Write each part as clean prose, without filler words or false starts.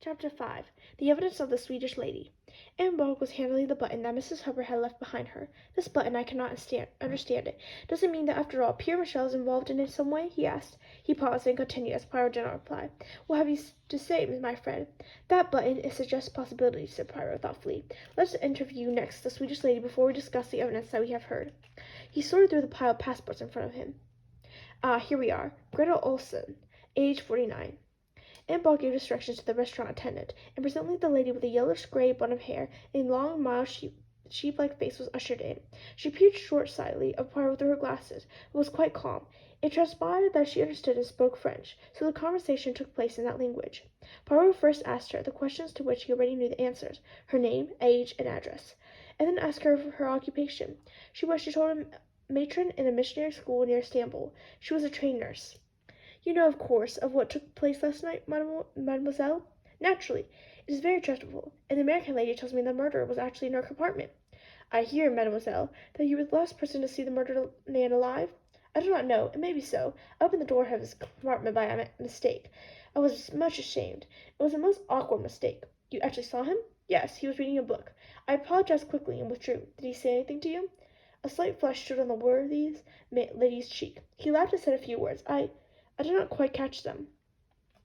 Chapter 5. The Evidence of the Swedish Lady. Anne Bogg was handling the button that Mrs. Hubbard had left behind her. "This button, I cannot understand it. Does it mean that after all, Pierre Michel is involved in it some way?" he asked. He paused and continued as Poirot did not reply. "What have you to say, my friend?" "That button, it suggests possibilities," said Poirot thoughtfully. "Let's interview next the Swedish lady before we discuss the evidence that we have heard." He sorted through the pile of passports in front of him. "Ah, here we are. Greta Olsen, age 49. Anne Bogg gave directions to the restaurant attendant, and presently the lady with a yellowish-gray bun of hair and long, mild, sheep-like face was ushered in. She peered short-sightedly at Poirot through her glasses, but was quite calm. It transpired that she understood and spoke French, so the conversation took place in that language. Poirot first asked her the questions to which he already knew the answers, her name, age, and address, and then asked her her occupation. She told him, matron in a missionary school near Istanbul. She was a trained nurse. "You know, of course, of what took place last night, mademoiselle?" "Naturally. It is very dreadful, and the American lady tells me the murderer was actually in her compartment." "I hear, mademoiselle, that you were the last person to see the murdered man alive?" "I do not know. It may be so. I opened the door of his compartment by a mistake. I was much ashamed. It was a most awkward mistake." "You actually saw him?" "Yes. He was reading a book. I apologized quickly and withdrew. Did he say anything to you?" A slight flush stood on the worthy lady's cheek. He laughed and said a few words. I did not quite catch them."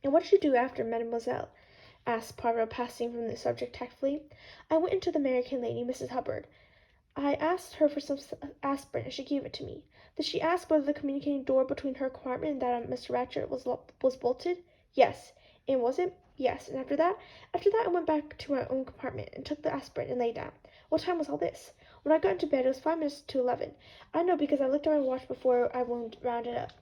"And what did you do after, mademoiselle?" asked Poirot, passing from the subject tactfully. "I went into the American lady, Mrs. Hubbard. I asked her for some aspirin, and she gave it to me." "Did she ask whether the communicating door between her compartment and that of Mr. Ratchett was bolted?" "Yes." "And was it?" "Yes." "And after that?" "After that I went back to my own compartment, and took the aspirin, and lay down." "What time was all this?" "When I got into bed it was 5 minutes to 11. I know because I looked at my watch before I wound it up."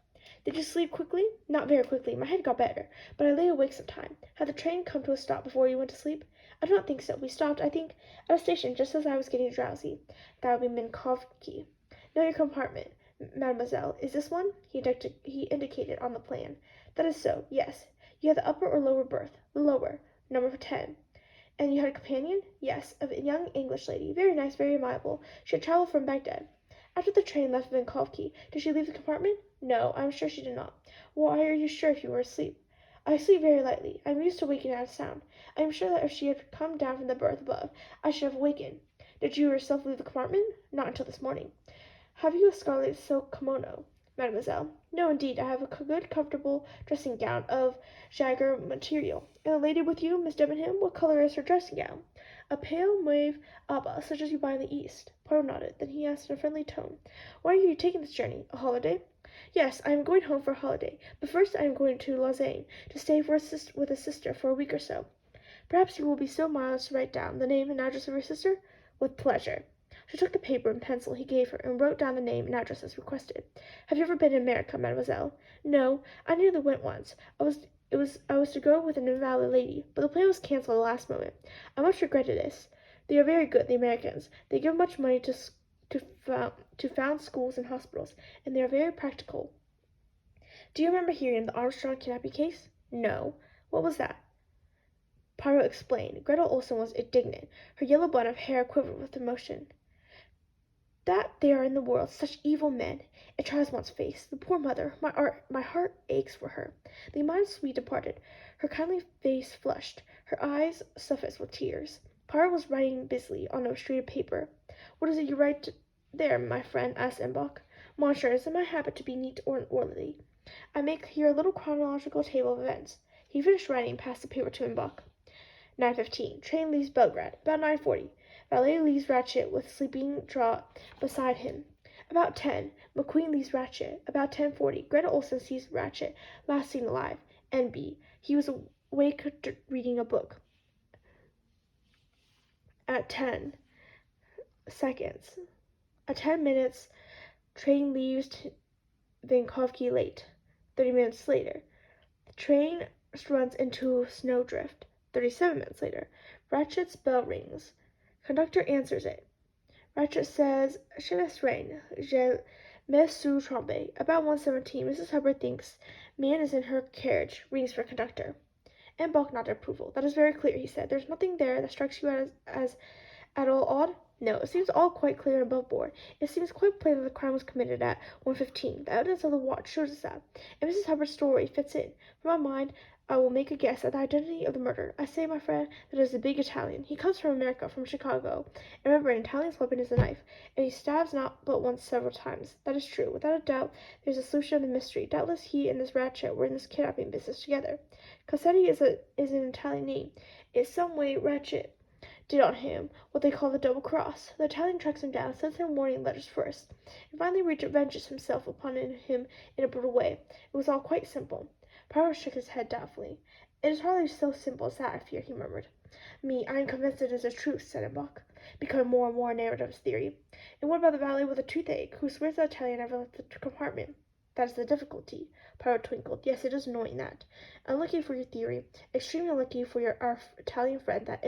"Did you sleep quickly?" "Not very quickly. My head got better, but I lay awake some time." "Had the train come to a stop before you went to sleep?" "I do not think so. We stopped, I think, at a station just as I was getting drowsy." "That would be Minkowski. Now your compartment, mademoiselle, is this one?" He indicated on the plan. "That is so, yes." "You had the upper or lower berth?" "The lower, number 10. "And you had a companion?" "Yes, a young English lady, very nice, very amiable. She had travelled from Bagdad." "After the train left Minkowski, did she leave the compartment?" "No, I am sure she did not." "Why are you sure if you were asleep?" "I sleep very lightly. I am used to waking at a sound. I am sure that if she had come down from the berth above, I should have awakened." "Did you yourself leave the compartment?" "Not until this morning." "Have you a scarlet silk kimono, mademoiselle?" "No, indeed. I have a good, comfortable dressing gown of Jaeger material." "And the lady with you, Miss Debenham, what colour is her dressing gown?" "A pale mauve abba, such as you buy in the East." Poirot nodded. Then he asked in a friendly tone, "Why are you taking this journey? A holiday?" "Yes, I am going home for a holiday. But first I am going to Lausanne, to stay with a sister for a week or so." "Perhaps you will be so mild as to write down the name and address of your sister?" "With pleasure." She took the paper and pencil he gave her and wrote down the name and address as requested. "Have you ever been in America, mademoiselle?" "No. I nearly went once. I was to go with an invalid lady, but the plan was cancelled at the last moment. I much regretted this. They are very good, the Americans. They give much money to found schools and hospitals, and they are very practical." "Do you remember hearing of the Armstrong kidnapping case?" "No. What was that?" Poirot explained. Greta Olsen was indignant. Her yellow bun of hair quivered with emotion. "That there are in the world such evil men! It tries one's face. The poor mother! My heart aches for her." The mild Swede departed. Her kindly face flushed, her eyes suffused with tears. Poirot was writing busily on a sheet of paper. "What is it you write there, my friend?" asked Embach. "Monsieur, it is my habit to be neat and orderly. I make here a little chronological table of events." He finished writing and passed the paper to Embach. 9:15. Train leaves Belgrade. About 9:40. Valet leaves Ratchett with sleeping draught beside him. About 10. McQueen leaves Ratchett. About 10:40. Greta Olsen sees Ratchett last seen alive. N.B. He was awake reading a book. At 10 seconds. At 10 minutes, train leaves Vinkovki late. 30 minutes later. The train runs into snowdrift. 37 minutes later. Ratchett's bell rings. Conductor answers it. Ratchett says, "Je laisse rien. Je me suis trompé." About 1:17, Mrs. Hubbard thinks man is in her carriage. Rings for conductor. And Bulk nodded approval. "That is very clear," he said. "There's nothing there that strikes you as at all odd?" "No, it seems all quite clear and above board. It seems quite plain that the crime was committed at 1:15. The evidence of the watch shows us that, and Mrs. Hubbard's story fits in. For my mind, I will make a guess at the identity of the murderer. I say, my friend, that it is a big Italian. He comes from America, from Chicago. And remember, an Italian's weapon is a knife, and he stabs not but once several times. That is true. Without a doubt, there is a solution of the mystery. Doubtless he and this Ratchet were in this kidnapping business together. Cassetti is an Italian name. In some way, Ratchet did on him what they call the double cross. The Italian tracks him down, sends him warning letters first, and finally revenges himself upon him in a brutal way. It was all quite simple. Poirot shook his head doubtfully. "It is hardly so simple as that, I fear," he murmured. "I am convinced it is the truth," said Embuck, becoming more and more enamored of his theory. "And what about the valet with the toothache, who swears the Italian never left the compartment?" "That is the difficulty." Poirot twinkled. "Yes, it is annoying, that. Unlucky for your theory, extremely unlucky for our Italian friend, that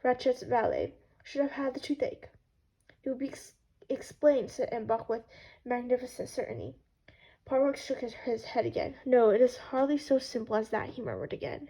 Ratchet's valet should have had the toothache." "It will be explained," said Embuck with magnificent certainty. Poirot shook his head again. "No, it is hardly so simple as that," he murmured again.